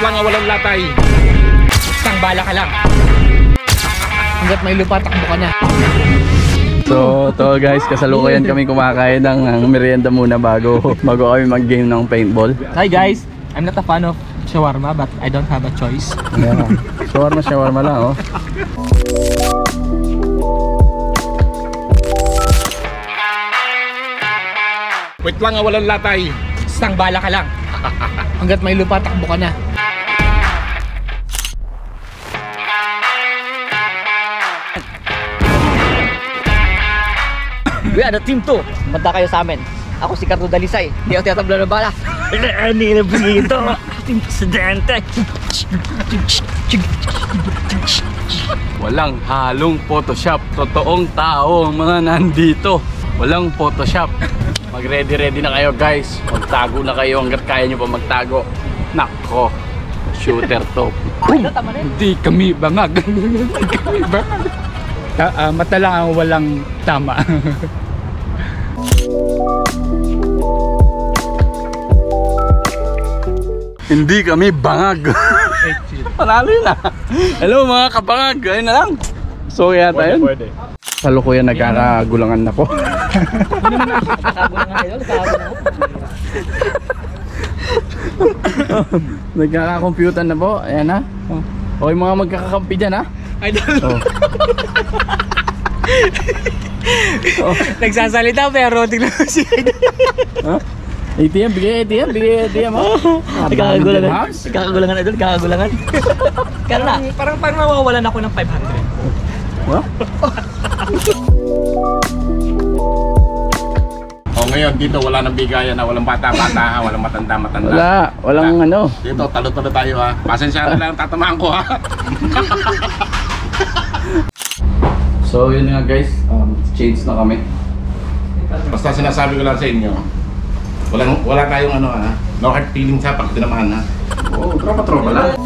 lang ang walang latay. Isang bala ka lang. Hanggat may lupa, takbo ka na. So, to guys, kasalukuyan kami kumakain ng merienda muna bago kami mag-game ng paintball. Hi guys, I'm not a fan of shawarma but I don't have a choice. Yeah. Shawarma lang, oh. Wait lang ang walang latay. Isang bala ka lang. Hanggat may lupa, takbo ka na. We are the team 2. Manda kayo sa amin. Ako si Carlo Dalisay. Hindi ako tinatabla ng bala. Ani na bonito. Ating presidente. Walang halong Photoshop. Totoong tao ang mga nandito. Walang Photoshop. Mag-ready na kayo guys. Magtago na kayo hanggat kaya nyo pa magtago. Nako, shooter to. Hindi kami bangag. Hindi kami bangag. Mata lang ang walang tama. Hindi kami bangag. Panalo yun ah. Hello mga kabangag. Ayun na lang. So kaya tayo. Salukuyan nagkakagulangan na po. Nagkakakomputan na po. Ayan na. O yung mga magkakakampi dyan ha. Idol. Nagsasalita pero tignan mo si Huh? ATM, bigay ATM oh. Nagkakagulangan idol, nagkakagulangan. Kaya na. Parang mawawalan ako ng 500. Huh? O ngayon dito wala nang bigayan na walang bata-bata, walang matanda-matanda. Walang ano. Dito talo-talo tayo ha. Pasensya na lang tatamaan ko ha. So yun nga guys, change na kami. Basta sinasabi ko lang sa inyo, wala tayong ano ha. No hard feelings ha pag tinamaan ha. Oh, tropa lang.